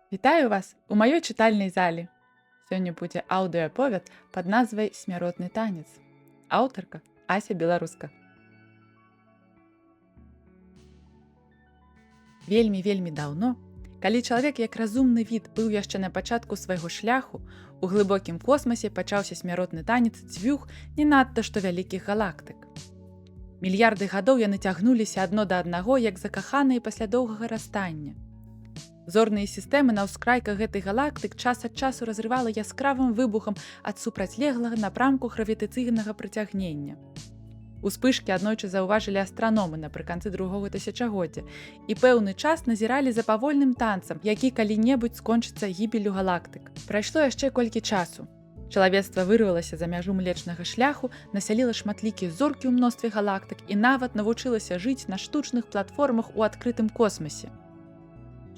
Вітаю вас у маёй чытальнай зале. Сёння будзе аўдыоаповед пад назвай смяротны танец. Аўтарка Ася Беларуска. Вельмі даўно, калі чалавек як разумны від быў яшчэ на пачатку свайго шляху, у глыбокім космасе пачаўся смяротны танец дзвюх не надта што вялікіх галактык. Мільярды гадоў яны цягнуліся адно да аднаго, як закаханыя пасля доўгага расстання. Зорныя сістэмы на ўскрайках гэтай галактык час ад часу разрывала яскравым выбухам ад супрацьлеглага напрамку гравітацыйнага прыцягнення. Успышкі аднойчы заўважылі астраномы напрыканцы другога тысячагоддзя і пэўны час назіралі за павольным танцам, які калі-небудзь скончыцца гібеллю галактык. Прайшло яшчэ колькі часу. Чалавецтва вырвалася за мяжу млечнага шляху, насяліла шматлікія зоркі ў мностве галактык і нават навучылася жыць на штучных платформах у адкрытым космасе.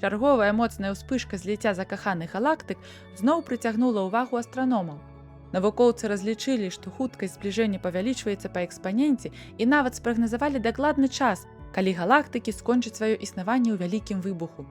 Чарговая моцная ўспышка зліцця закаханых галактык зноў прыцягнула ўвагу астраномаў. Навукоўцы разлічылі, што хуткасць збліжэння павялічваецца па экспаненце і нават спрагназавалі дакладны час, калі галактыкі скончаць сваё існаванне ў вялікім выбуху.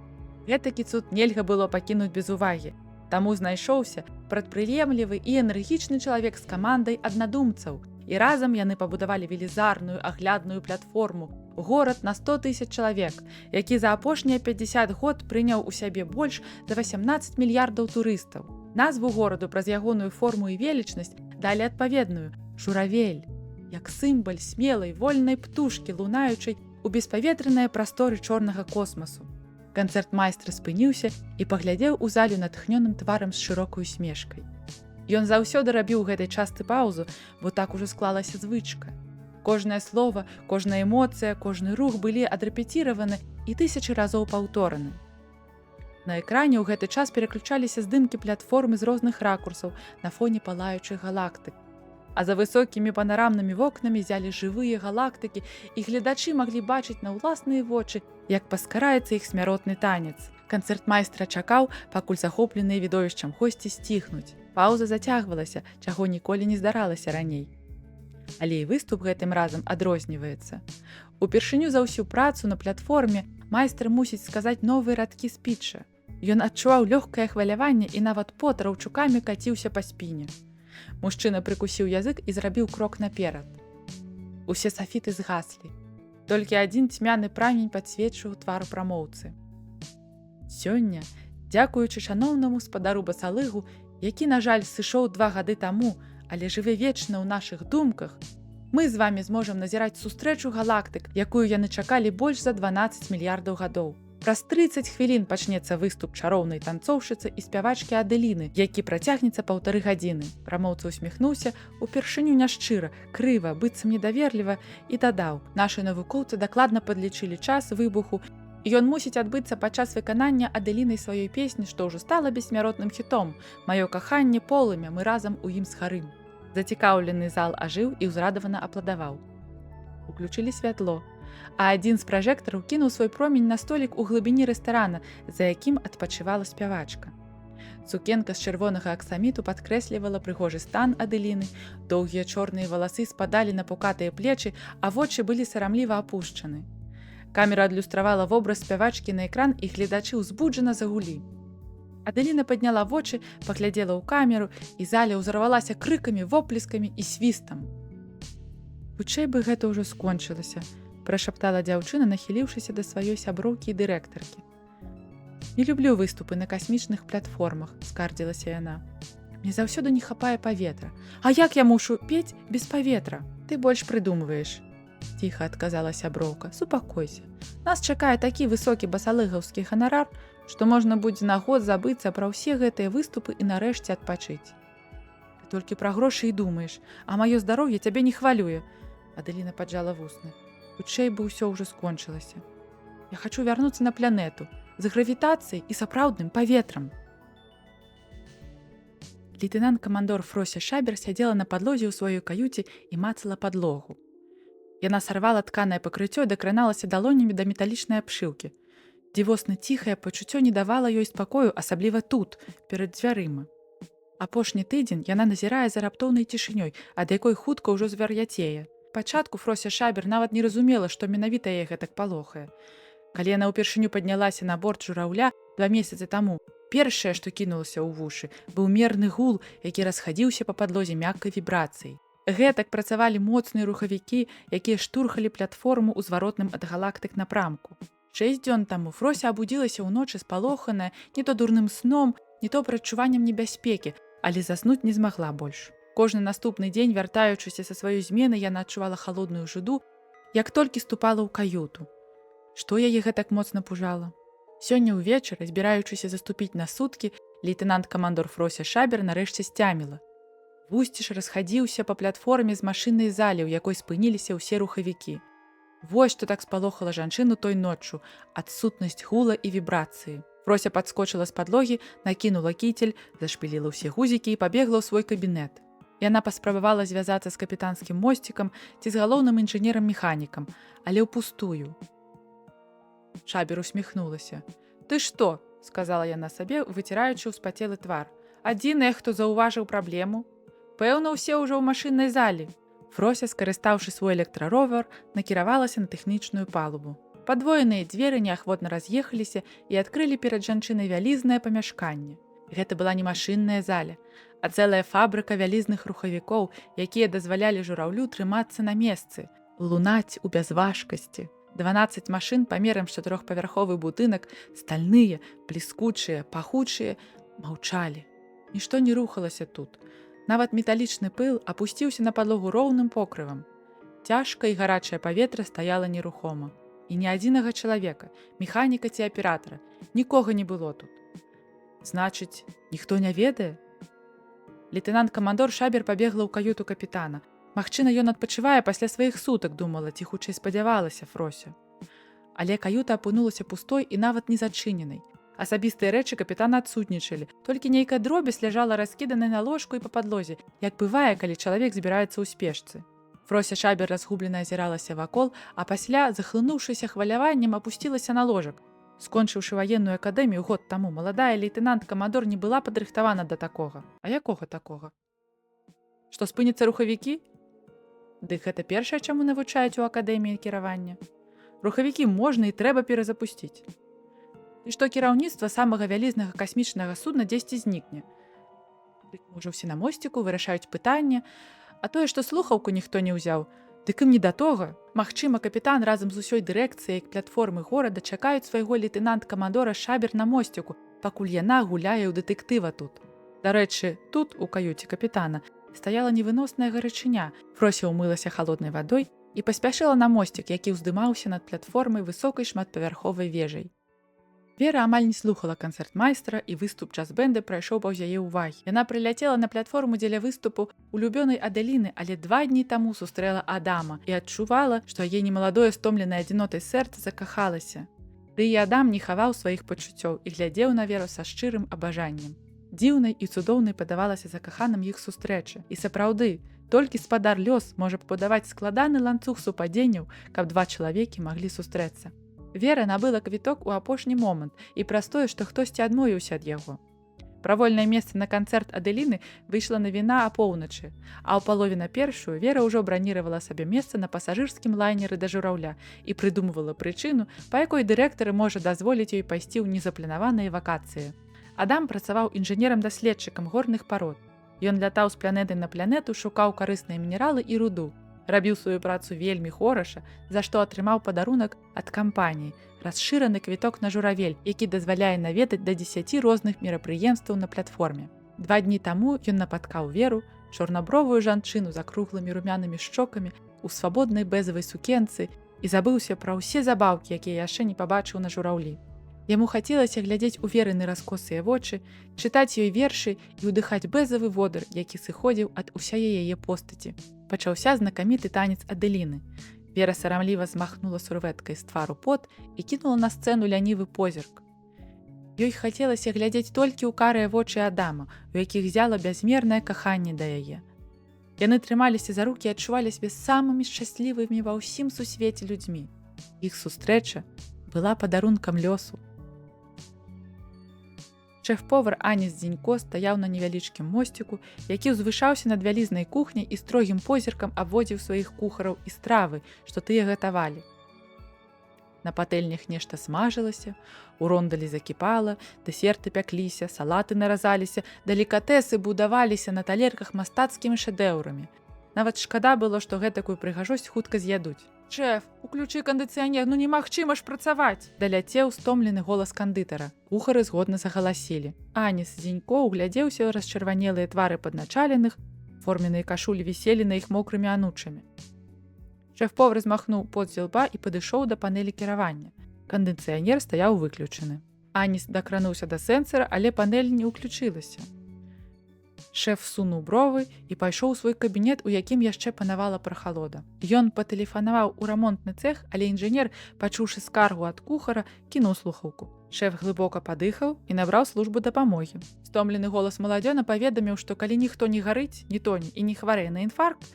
Гэтакі цуд нельга было пакінуць без увагі. Таму знайшоўся прадпрыемлівы і энергічны чалавек з камандай аднадумцаў, і разам яны пабудавалі велізарную аглядную платформу, горад на 100 000 чалавек, які за апошнія 50 год прыняў у сябе больш за 18 мільярдаў турыстаў. Назву гораду праз ягоную форму і велічнасць далі адпаведную «Журавель», як сімбаль смелай, вольнай птушкі, лунаючай у беспаветраныя прасторы чорнага космасу. Канцэртмайстр спыніўся і паглядзеў у залю натхнёным тварам з шырокай усмешкай. Ён заўсёды рабіў гэтай часты паўзу, бо так ужо склалася звычка. Кожнае слова, кожная эмоцыя, кожны рух былі адрэпеціраваны і тысячы разоў паўтораны. На экране ў гэты час пераключаліся здымкі платформы з розных ракурсаў на фоне палаючых галактык. А за высокімі панарамнымі вокнамі зялі жывыя галактыкі, і гледачы маглі бачыць на ўласныя вочы, як паскараецца іх смяротны танец. Канцэртмайстра чакаў, пакуль захопленыя відовішчам госці сціхнуць. Паўза зацягвалася, чаго ніколі не здаралася раней. Але і выступ гэтым разам адрозніваецца. Упершыню за ўсю працу на платформе майстар мусіць сказаць новыя радкі спіча. Ён адчуваў лёгкае хваляванне і нават пот раўчукамі каціўся па спіне. Мужчына прыкусіў язык і зрабіў крок наперад. Усе сафіты згаслі. Толькі адзін цьмяны прамень падсвечваў твар прамоўцы. Сёння, дзякуючы шаноўнаму спадару Басалыгу, які, на жаль, сышоў 2 гады таму, але жыве вечна ў нашых думках, мы з вамі зможам назіраць сустрэчу галактык, якую яны чакалі больш за 12 мільярдаў гадоў. Праз 30 хвілін пачнецца выступ чароўнай танцоўшчыцы і спявачкі Аделіны, які працягнецца 1,5 гадзіны. Прамоўца усміхнуўся, упершыню няшчыра, крыва, быццам недаверліва, і дадаў: нашы навукоўцы дакладна падлічылі час выбуху, і ён мусіць адбыцца падчас выканання Аделінай сваёй песні, што ўжо стала бессмяротным хітом «Маё каханне полымя, мы разам у ім згарым». Зацікаўлены зал ажыў і ўзрадавана апладаваў. Уключылі святло, а адзін з пражэктараў кінуў свой промень на столік у глыбіні рэстарана, за якім адпачывала спявачка. Сукенка з чырвонага аксаміту падкрэслівала прыгожы стан Аделіны, доўгія чорныя валасы спадалі на пукатыя плечы, а вочы былі сарамліва апушчаны. Камера адлюстравала вобраз спявачкі на экран, і гледачы ўзбуджана загулі. Аделіна падняла вочы, паглядзела ў камеру, і заля ўзарвалася крыкамі, воплескамі і свістам. «Хутчэй бы гэта ўжо скончылася», – прашаптала дзяўчына, нахіліўшыся да сваёй сяброўкі і дырэктаркі. «Не люблю выступы на касмічных платформах», – скардзілася яна. «Мне заўсёды не хапае паветра. А як я мушу пець без паветра? Ты больш прыдумваеш», – ціха адказала сяброўка. «Супакойся. Нас чакае такі высокі басалыгаўскі ганарар, што можна будзе на год забыцца пра ўсе гэтыя выступы і нарэшце адпачыць. Ты толькі пра грошы і думаеш, а маё здароўе цябе не хвалюе». Аделіна паджала вусны. «Хутчэй бы ўсё ўжо скончылася. Я хачу вярнуцца на планету з гравітацыяй і сапраўдным паветрам». Лейтэнант-камандор Фрося Шабер сядзела на падлозе ў сваёй каюце і мацала падлогу. Яна сарвала тканае пакрыццё і дакраналася далонямі да металічнай абшыўкі. Дзівосна ціхае пачуццё не давала ёй спакою, асабліва тут, перад дзвярыма. Апошні тыдзень яна назірае за раптоўнай цішынёй, ад якой хутка ўжо звяр'яцее. Пачатку Фрося Шабер нават не разумела, што менавіта яе гэтак палохае. Калі яна ўпершыню паднялася на борт жураўля, 2 месяцы таму, першае, што кінулася ў вушы, быў мерны гул, які расхадзіўся па падлозе мяккай вібрацыяй. Гэтак працавалі моцныя рухавікі, якія штурхалі платформу ў зваротным ад галактык напрамку. 6 дзён таму Фрося абудзілася ўночы спалоханая не то дурным сном, не то прачуваннем небяспекі, але заснуць не змагла больш. Кожны наступны дзень, вяртаючыся са сваёй змены, яна адчувала халодную жуду, як толькі ступала ў каюту. Што яе гэтак моцна пужала? Сёння ўвечары, збіраючыся заступіць на суткі, лейтэнант-камандор Фрося Шабер нарэшце сцяміла. Вусціш расхадзіўся па платформе з машыннай залі, у якой спыніліся ўсе рухавікі. Вось што так спалохала жанчыну той ноччу, адсутнасць гула і вібрацыі. Фрося падскочыла з падлогі, накінула кіцель, зашпіліла ўсе гузікі і пабегла ў свой кабінет. Яна паспрабавала звязацца з капітанскім мосцікам ці з галоўным інжынерам-механікам, але ўпустую. Шабер усміхнулася. «Ты што?» – сказала яна сабе, выціраючы ўспацелы твар. «Адзінае, хто заўважыў праблему? Пэўна, ўсе ўжо ў машыннай залі». Фрося, скарыстаўшы свой электраровер, накіравалася на тэхнічную палубу. Падвоеныя дзверы неахвотна раз'ехаліся і адкрылі перад жанчынай вялізнае памяшканне. Гэта была не машынная заля, а цэлая фабрыка вялізных рухавікоў, якія дазвалялі жураўлю трымацца на месцы, лунаць у бязважкасці. 12 машын памерам з 4-павярховы будынак, стальныя, бліскучыя, пахучыя, маўчалі. Нішто не рухалася тут. Нават металічны пыл апусціўся на падлогу роўным покрывам. Цяжка і гарачае паветра стаяла нерухома. І ні адзінага чалавека, механіка ці аператара, нікога не было тут. Значыць, ніхто не ведае? Лейтэнант-камандор Шабер пабегла ў каюту капітана. Магчыма, ён адпачывае пасля сваіх сутак, думала, ці хутчэй спадзявалася Фрося. Але каюта апынулася пустой і нават не зачыненай. Асабістыя рэчы капітана адсутнічалі, толькі нейкая дробязь ляжала раскіданай на ложку і па падлозе, як бывае, калі чалавек збіраецца ў спешцы. Фрося Шабер разгублена азіралася вакол, а пасля, захлынуўшыся хваляваннем, апусцілася на ложак. Скончыўшы ваенную акадэмію год таму, маладая лейтэнант-камандор не была падрыхтавана да такога. А якога такога? Што спыняцца рухавікі? Дык гэта першае, чаму навучаюць у акадэміі кіравання. Рухавікі можна і трэба перазапусціць. І што кіраўніцтва самага вялізнага касмічнага судна дзесьці знікне. Дык можа ўсе на мосціку вырашаюць пытанне, а тое, што слухаўку ніхто не ўзяў, дык ім не да тога. Магчыма, капітан разам з усёй дырэкцыяй платформы горада чакаюць свайго лейтэнант-камандора Шабер на мосціку, пакуль яна гуляе ў дэтэктыва тут. Дарэчы, тут, у каюце капітана, стаяла невыносная гарачыня. Фрося ўмылася халоднай вадой і паспяшыла на мосцік, які ўздымаўся над платформай высокай шматпавярховай вежай. Вера амаль не слухала канцэртмайстра, і выступ джаз-бэнда прайшоў паўз яе ўвагі. Яна прыляцела на платформу дзеля выступу улюбёнай Аделіны, але 2 дні таму сустрэла Адама і адчувала, што яе немаладое стомленае адзінотай сэрца закахалася. Ды і Адам не хаваў сваіх пачуццёў і глядзеў на Веру са шчырым абажаннем. Дзіўнай і цудоўнай падавалася закаханым іх сустрэча. І сапраўды, толькі спадар лёс можа пабудаваць складаны ланцуг супадзенняў, каб 2 чалавекі маглі сустрэцца. Вера набыла квіток у апошні момант і праз тое, што хтосьці адмовіўся ад яго. Пра вольнае месца на канцэрт Аделіны выйшла навіна апоўначы, а ў палове на першую Вера ўжо браніравала сабе месца на пасажырскім лайнеры да жураўля і прыдумывала прычыну, па якой дырэктар можа дазволіць ёй пайсці ў незапланаваныя вакацыі. Адам працаваў інжынерам-даследчыкам горных парод. Ён лятаў з планеты на планету, шукаў карысныя мінералы і руду. Рабіў сваю працу вельмі хораша, за што атрымаў падарунак ад кампаніі, расшыраны квіток на журавель, які дазваляе наведаць да 10 розных мерапрыемстваў на платформе. 2 дні таму ён напаткаў Веру, чорнабровую жанчыну з акруглымі румянымі шчокамі, у свабоднай бэзавай сукенцы і забыўся пра ўсе забаўкі, якія яшчэ не пабачыў на жураўлі. Яму хацелася глядзець у Верыны раскосыя вочы, чытаць ёй вершы і ўдыхаць бэзавы водар, які сыходзіў ад усяе яе постаці. Пачаўся знакаміты танец Аделіны. Вера сарамліва змахнула сурвэткай з твару пот і кінула на сцэну лянівы позірк. Ёй хацелася глядзець толькі ў карыя вочы Адама, у якіх зяла бязмернае каханне да яе. Яны трымаліся за рукі і адчувалі сябе самымі шчаслівымі ва ўсім сусвеце людзьмі. Іх сустрэча была падарункам лёсу. Шэф-повар Аніс Дзенько стаяў на невялічкім мосціку, які ўзвышаўся над вялізнай кухняй і строгім позіркам абводзіў сваіх кухараў і стравы, што тыя гатавалі. На патэльнях нешта смажылася, у рондалі закіпала, дэсерты пякліся, салаты наразаліся, далікатэсы будаваліся на талерках мастацкімі шэдэўрамі. Нават шкада было, што гэтакую прыгажосць хутка з'ядуць. «Шэф, уключы кандыцыянер, ну немагчыма ж працаваць!» Даляцеў стомлены голас кандытара. Кухары згодна загаласілі. Аніс Зінько углядзеўся ў расчырванелыя твары падначаленых, форменныя кашулі віселі на іх мокрымі анучамі. Шэф-повар змахнуў пот з лба і падышоў да панелі кіравання. Кандыцыянер стаяў выключаны. Аніс дакрануўся да сэнсара, але панель не ўключылася. Шэф сунуў бровы і пайшоў у свой кабінет, у якім яшчэ панавала прахалода. Ён патэлефанаваў у рамонтны цэх, але інжынер, пачуўшы скаргу ад кухара, кінуў слухаўку. Шэф глыбока падыхаў і набраў службу дапамогі. Стомлены голас маладзёна паведаміў, што калі ніхто не гарыць, не тоне і не хварэе на інфаркт,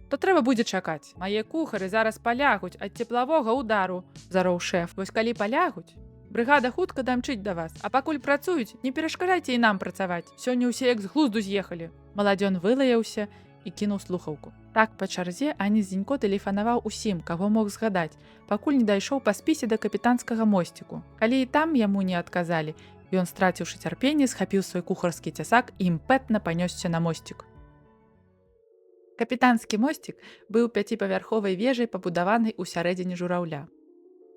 то трэба будзе чакаць. Мае кухары зараз палягуць ад цеплавога удару, зароў шэф. Вось калі палягуць, брыгада хутка дамчыць да вас, а пакуль працуюць, не перашкаджайце і нам працаваць. Сёння ўсе як з глузду з'ехалі. Маладзён вылаяўся і кінуў слухаўку. Так па чарзе Аніс Зінько тэлефанаваў усім, каго мог згадаць, пакуль не дайшоў па спісе да капітанскага мосціку. Калі і там яму не адказалі, ён, страціўшы цярпенне, схапіў свой кухарскі цясак і імпэтна панёсся на мосцік. Капітанскі мосцік быў 5павярховай вежай, пабудаванай у сярэдзіне жураўля.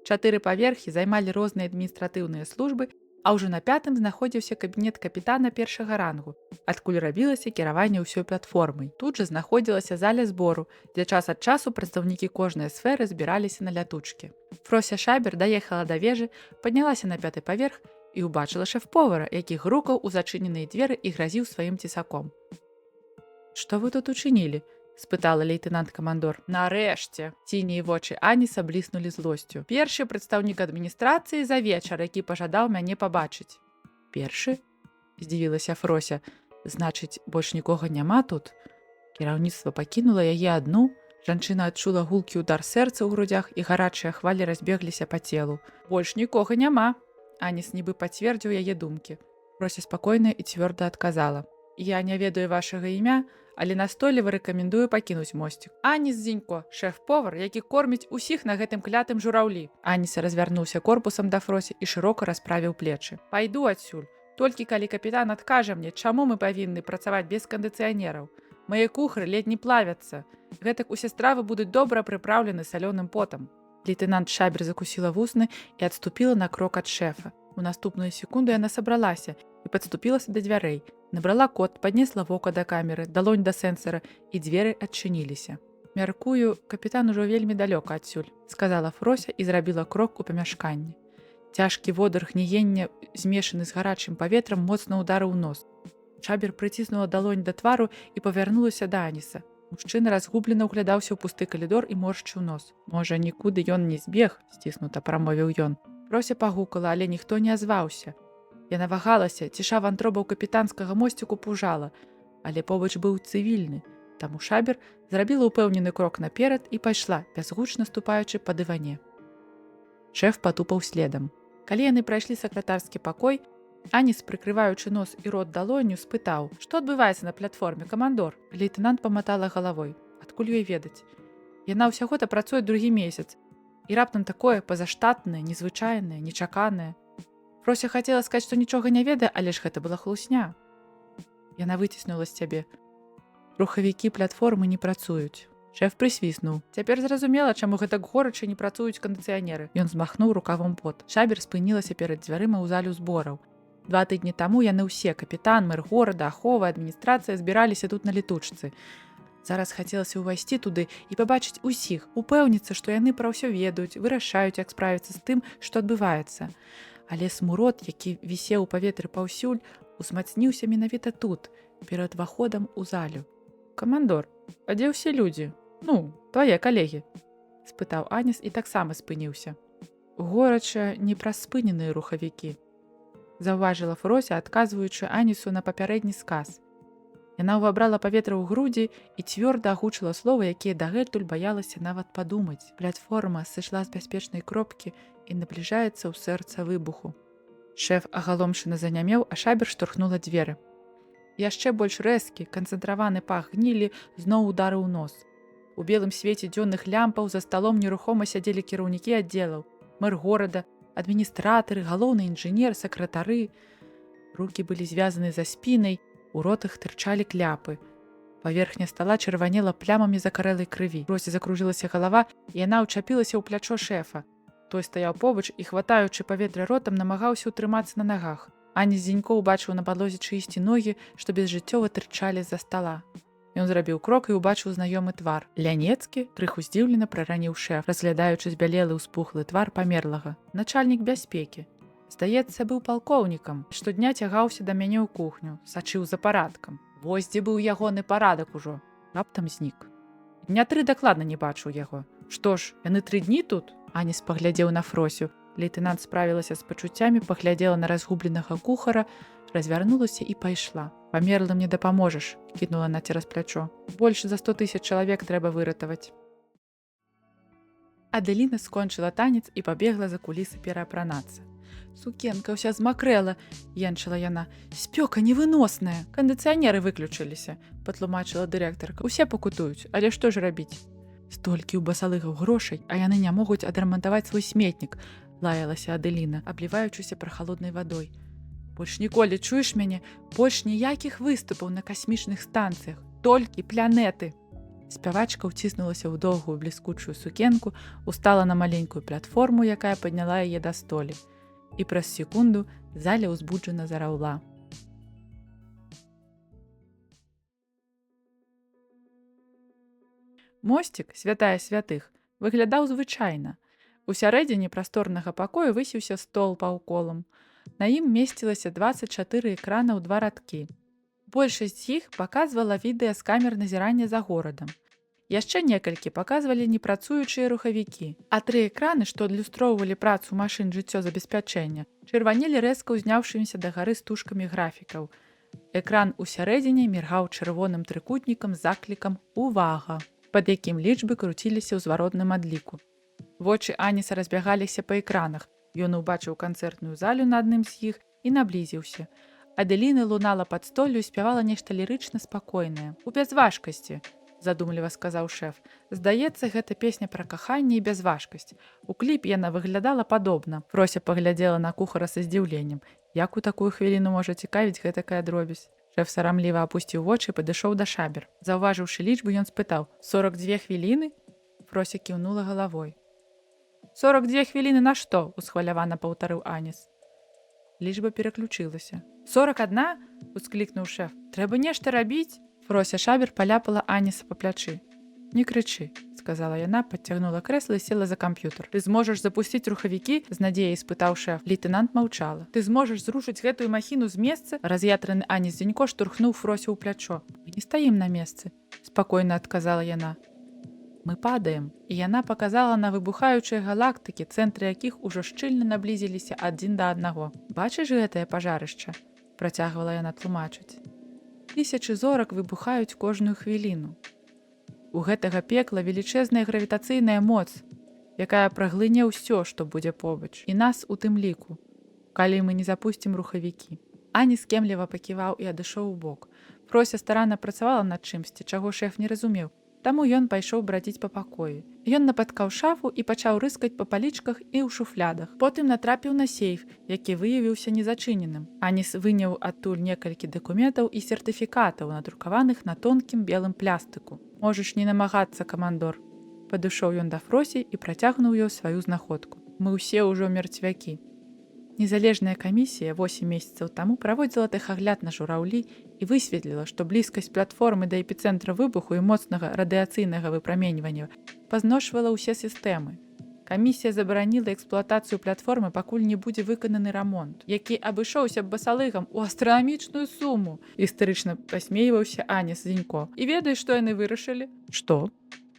4 паверхі займалі розныя адміністратыўныя службы, а ўжо на 5-м знаходзіўся кабінет капітана першага рангу, адкуль рабілася кіраванне ўсёй платформай. Тут жа знаходзілася заля збору, дзе час ад часу прадстаўнікі кожнай сферы збіраліся на лятучкі. Фрося Шабер даехала да вежы, паднялася на 5-й паверх і ўбачыла шэф-повара, які грукаў у зачыненыя дзверы і гразіў сваім цесаком. «Што вы тут учынілі?» – спытала лейтенант-камандор. «Нарэшце!» – сінія вочы Аніса бліснулі злосцю. «Першы прадстаўнік адміністрацыі за вечар, які пажадаў мяне пабачыць». «Першы?» – здзівілася Фрося. «Значыць, больш нікога няма тут?» Кіраўніцтва пакінула яе адну. Жанчына адчула гулкі ўдар сэрца ў грудзях, і гарачыя хвалі разбегліся па целу. «Больш нікога няма!» Аніс нібы пацвердзіў яе думкі. Фрося спакойна і цвёрда адказала. «Я не ведаю вашага імя, але настойліва рэкамендую пакінуць мосцік. Аніс Зінько, шэф-повар, які корміць усіх на гэтым клятым жураўлі». Аніс развярнуўся корпусам да Фросі і шырока расправіў плечы. «Пайду адсюль. Толькі калі капітан адкажа мне, чаму мы павінны працаваць без кандыцыянераў. Мае кухары ледзь не плавяцца. Гэтак усе стравы будуць добра прыпраўлены салёным потам». Лейтенант Шабер закусіла вусны і адступіла на крок ад шэфа. У наступную секунду яна сабралася і падступілася да дзвярэй. Набрала код, паднесла вока да камеры, далонь да сэнсара, і дзверы адчыніліся. «Мяркую, капітан ужо вельмі далёка адсюль», – сказала Фрося і зрабіла крок у памяшканні. Цяжкі водар гніення, змешаны з гарачым паветрам, моцна ўдарыў нос. Шабер прыціснула далонь да твару і павярнулася да Аніса. Мужчына разгублена ўглядаўся ў пусты калідор і моршчыў нос. «Можа, нікуды ён не збег», – сціснута прамовіў ён. Фрося пагукала, але ніхто не азваўся. Яна вагалася, ціша вантробаў капітанскага мосціку пужала, але побач быў цывільны, таму Шабер зрабіла ўпэўнены крок наперад і пайшла, бязгучна ступаючы па дыване. Шэф патупаў следам. Калі яны прайшлі сакратарскі пакой, Аніс, прыкрываючы нос і рот далонню, спытаў: «Што адбываецца на платформе, камандор?» Лейтенант паматала галавой. Адкуль ёй ведаць? Яна ўсяго-то працуе другі месяц, і раптам такое пазаштатнае, незвычайнае, нечаканае. Фрося хацела сказаць, што нічога не ведае, але ж гэта была хлусня. Яна выціснула з цябе. Рухавікі платформы не працуюць. Шэф прысвіснуў. Цяпер зразумела, чаму гэтак горача не працуюць кандыцыянеры. Ён змахнуў рукавом пот. Шабер спынілася перад дзвярыма ў залю збораў. 2 тыдні таму яны ўсе, капітан, мэр горада, ахова, адміністрацыя, збіраліся тут на летучцы. Зараз хацелася ўвайсці туды і пабачыць усіх, упэўніцца, што яны пра ўсё ведаюць, вырашаюць, як справіцца з тым, што адбываецца. Але смурод, які вісеў у паветры паўсюль, узмацніўся менавіта тут, перад уваходам у залю. «Камандор, а дзе ўсе людзі? Ну, твае калегі?» – спытаў Аніс і таксама спыніўся. «Горача не праз спыненыя рухавікі», – заўважыла Фрося, адказваючы Анісу на папярэдні сказ. Яна ўвабрала паветра ў грудзі і цвёрда агучыла словы, якія дагэтуль баялася нават падумаць. Платформа сышла з бяспечнай кропкі і набліжаецца ў сэрца выбуху. Шэф агаломшана занямеў, а Шабер штурхнула дзверы. Яшчэ больш рэзкі, канцэнтраваны пах гнілі зноў ударыў нос. У белым свеце дзённых лямпаў за сталом нерухома сядзелі кіраўнікі аддзелаў. мэр горада, адміністратары, галоўны інжынер, сакратары. Рукі былі звязаны за спінай, у ротах тырчалі кляпы. Паверхня стала чырванела плямамі закарэлай крыві. Фросе закружылася галава, і яна ўчапілася ў плячо шэфа. Той стаяў побач і, хватаючы паветра ротам, намагаўся ўтрымацца на нагах. Ані Зінько ўбачыў на падлозе чыйсьці ногі, што безжыццёва тырчалі з-за стала. Ён зрабіў крок і ўбачыў знаёмы твар. Ляняцкі крыху здзіўлена прараніў шэф, разглядаючы збялелы ўспухлы твар памерлага. Начальнік бяспекі. Здаецца, быў палкоўнікам. Штодня цягаўся да мяне ў кухню, сачыў за парадкам. Вось дзе быў ягоны парадак ужо. Раптам знік. Дня 3 дакладна не бачыў яго. Што ж, яны 3 дні тут? Аніс паглядзеў на Фросю. Лейтэнант справілася з пачуццямі, паглядзела на разгубленага кухара, развярнулася і пайшла. Памерлым не дапаможаш, кінула на цераз плячо. Больш за 100 000 чалавек трэба выратаваць. Аделіна скончыла танец і пабегла за кулісы пераапранацца. Сукенка ўся змакрэла, янчыла яна. Спёка невыносная. Кандыцыянеры выключыліся, патлумачыла дырэктарка. Усе пакутуюць, але што ж рабіць? Столькі ў басалыгаў грошай, а яны не могуць адрамантаваць свой сметнік, лаялася Аделіна, абліваючыся прахалоднай вадой. Больш ніколі, чуеш мяне? Больш ніякіх выступаў на касмічных станцыях, толькі планеты. Спявачка ўціснулася ў доўгую бліскучую сукенку, устала на маленькую платформу, якая падняла яе да столі. І праз секунду заля ўзбуджана зараўла. Мосцік, святая святых, выглядаў звычайна. У сярэдзіне прасторнага пакою высіўся стол паўколам. На ім месцілася 24 экрана ў 2 радкі. Большасць з іх паказвала відэа з камер назірання за горадам. Яшчэ некалькі паказвалі непрацуючыя рухавікі, а 3 экраны, што адлюстроўвалі працу машын жыццёзабеспячэння, чырванелі рэзка ўзняўшымися да гары стужкамі графікаў. Экран у сярэдзіне міргаў чырвоным трыкутнікам з заклікам «Увага!», пад якім лічбы круціліся ў зваротным адліку. Вочы Аніса разбягаліся па экранах. Ён убачыў канцэртную залю на адным з іх і наблізіўся. Аделіна лунала пад столлю і спявала нешта лірычна спакойнае. У бязважкасці, задумліва сказаў шэф. Здаецца, гэта песня пра каханне і бязважкасць. У кліпе яна выглядала падобна. Фрося паглядзела на кухара са здзіўленнем. Як у такую хвіліну можа цікавіць гэтакая дробязь? Шэф сарамліва апусціў вочы і падышоў да шабер. Заўважыўшы лічбу, ён спытаў: 42 хвіліны? Фрося кіўнула галавой. 42 хвіліны на што? Усхвалявана паўтарыў Аніс. Лічба пераключылася. 41? Усклікнуў шэф. Трэба нешта рабіць? Фрося шабер паляпала Аніса па плячы. Не крычы, сказала яна, падцягнула крэсла і села за камп'ютар. Ты зможаш запусціць рухавікі? З надзеяй спытаў шэф. Лейтэнант маўчала. Ты зможаш зрушыць гэтую махіну з месца? Раз'ятраны Аніс Зінько штурхнуў Фросю ў плячо. Мы не стаім на месцы, спакойна адказала яна. Мы падаем, і яна паказала на выбухаючыя галактыкі, цэнтры якіх ужо шчыльна наблізіліся адзін да аднаго. Бачыш гэтае пажарышча? Працягвала яна тлумачыць. 1000 зорак выбухаюць кожную хвіліну. У гэтага пекла велічэзная гравітацыйная моц, якая праглыне ўсё, што будзе побач, і нас у тым ліку, калі мы не запусцім рухавікі. Ані скемліва паківаў і адышоў у бок. Фрося старанна працавала над чымсьці, чаго шэф не разумеў. Таму ён пайшоў брадзіць па пакоі. Ён напаткаў шафу і пачаў рыскаць па палічках і ў шуфлядах. Потым натрапіў на сейф, які выявіўся незачыненым. Аніс выняў адтуль некалькі дакументаў і сертыфікатаў, надрукаваных на тонкім белым плястыку. Можаш не намагацца, камандор. Падышоў ён да Фросі і працягнуў ёй сваю знаходку. Мы ўсе ўжо мерцвякі. Незалежная камісія 8 месяцаў таму праводзіла тэхагляд на жураўлі і высветліла, што блізкасць платформы да эпіцэнтра выбуху і моцнага радыяцыйнага выпраменьвання пазношвала ўсе сістэмы. Камісія забараніла эксплуатацыю платформы, пакуль не будзе выкананы рамонт, які абышоўся б басалыгам у астранамічную суму, істэрычна пасмейваўся Аніс Зінько. І ведаеш, што яны вырашылі? Што?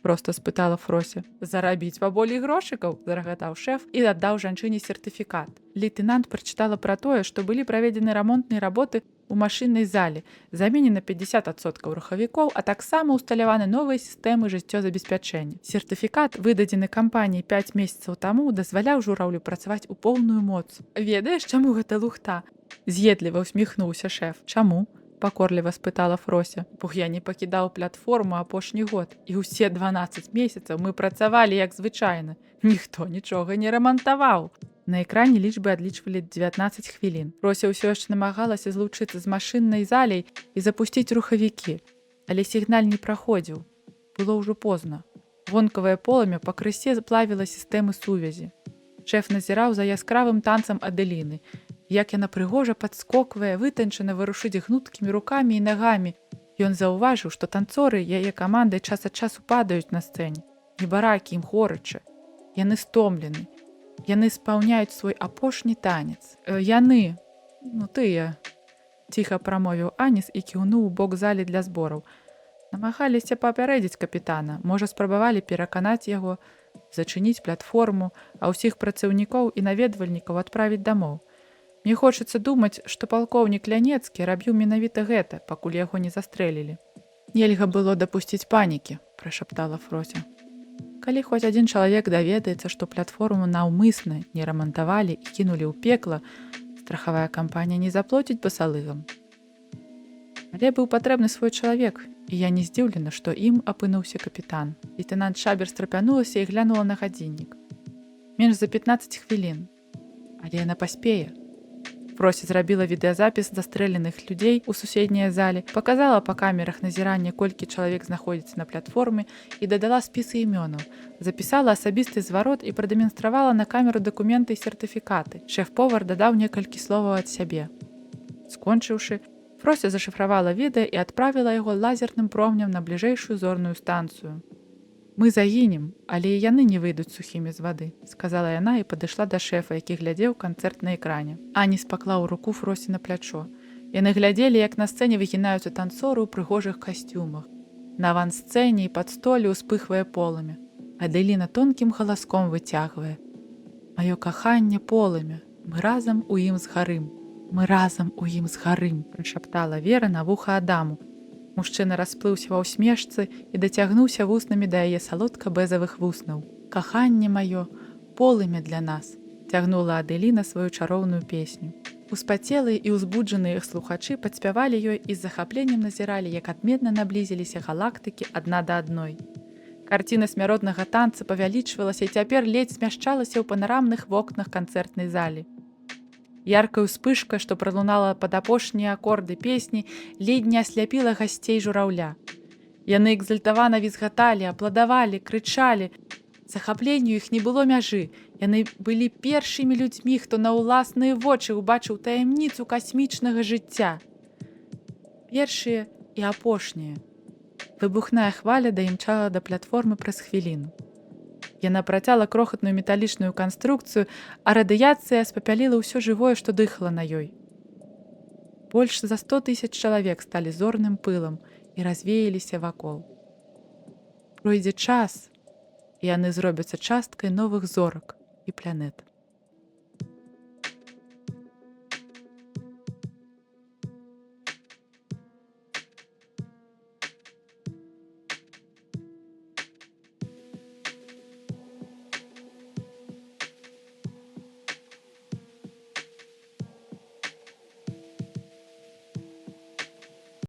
Проста спытала Фрося. Зарабіць паболей грошыкаў, зарагатаў шэф і аддаў жанчыне сертыфікат. Лейтэнант прачытала пра тое, што былі праведзены рамонтныя работы у машыннай зале, заменена 50% рухавікоў, а таксама ўсталяваны новыя сістэмы жыццёзабеспячэння. Сертыфікат, выдадзены кампаніяй 5 месяцаў таму, дазваляў жураўлю працаваць у поўную моц. Ведаеш, чаму гэта лухта? З'едліва усміхнуўся шэф. Чаму? пакорліва спытала Фрося. Бо я не пакідаў платформу апошні год. І ўсе 12 месяцаў мы працавалі як звычайна. Ніхто нічога не рамантаваў. На экране лічбы адлічвалі 19 хвілін. Фрося ўсё яшчэ намагалася злучыцца з машыннай заляй і запусціць рухавікі. Але сігналь не праходзіў. Было ўжо позна. Вонкавае полымя пакрысе плавіла сістэмы сувязі. Шэф назіраў за яскравым танцам Аделіны, як яна прыгожа падскоквае, вытанчана вырушыць гнуткімі рукамі і нагамі. Ён заўважыў, што танцоры яе камандай час ад часу падаюць на сцэне. Небаракі ім горача. Яны стомлены. Яны спаўняюць свой апошні танец. Яны, тыя, ціха прамовіў Аніс і кіўнуў у бок залі для збораў. Намагаліся папярэдзіць капітана, можа, спрабавалі пераканаць яго, зачыніць платформу, а ўсіх працаўнікоў і наведвальнікаў адправіць дамоў. Мне хочацца думаць, што палкоўнік Ляніцкі рабіў менавіта гэта, пакуль яго не застрэлілі. Нельга было дапусціць панікі, прашаптала Фрося. Калі хоць адзін чалавек даведаецца, што платформу наўмысна не рамантавалі і кінулі ў пекла, страхавая кампанія не заплоціць басалыгам. Але быў патрэбны свой чалавек, і я не здзіўлена, што ім апынуўся капітан. Лейтэнант Шабер страпянулася і глянула на гадзіннік. Менш за 15 хвілін. Але яна паспее. Фрося зрабіла відэазапіс застрэленых людзей у суседняй зале, паказала па камерах назірання, колькі чалавек знаходзіцца на платформе і дадала спісы імёнаў, запісала асабісты зварот і прадэманстравала на камеру дакументы і сертыфікаты. Шэф-повар дадаў некалькі словаў ад сябе. Скончыўшы, Фрося зашыфравала відэа і адправіла яго лазерным промнем на бліжэйшую зорную станцыю. «Мы загінем, але і яны не выйдуць сухімі з вады», сказала яна і падышла да шэфа, які глядзеў канцэрт на экране. Аніс паклаў руку Фросі на плячо. Яны глядзелі, як на сцэне выгінаюцца танцоры ў прыгожых касцюмах. На авансцэне і пад столі ўспыхвае полымя. Аделіна тонкім галаском выцягвае: «Маё каханне полымя, мы разам у ім згарым. Мы разам у ім згарым», прашаптала Вера на вуха Адаму. Мужчына расплыўся ва ўсмешцы і дацягнуўся вуснамі да яе салодка-бэзавых вуснаў. «Каханне маё, полымя для нас», цягнула Аделіна сваю чароўную песню. Успацелыя і ўзбуджаныя слухачы падспявалі ёй і з захапленнем назіралі, як адметна наблізіліся галактыкі адна да адной. Карціна смяротнага танца павялічвалася і цяпер ледзь змяшчалася ў панарамных вокнах канцэртнай залі. Яркая ўспышка, што пралунала пад апошнія акорды песні, ледзь не асляпіла гасцей жураўля. Яны экзальтавана візгаталі, апладавалі, крычалі. Захапленню іх не было мяжы. Яны былі першымі людзьмі, хто на ўласныя вочы ўбачыў таямніцу касмічнага жыцця. Першыя і апошнія. Выбухная хваля даімчала да платформы праз хвіліну. Яна працяла крохатную металічную канструкцыю, а радыяцыя спапяліла ўсё жывое, што дыхала на ёй. Больш за 100 000 чалавек сталі зорным пылам і развеяліся вакол. Пройдзе час, і яны зробяцца часткай новых зорак і планет.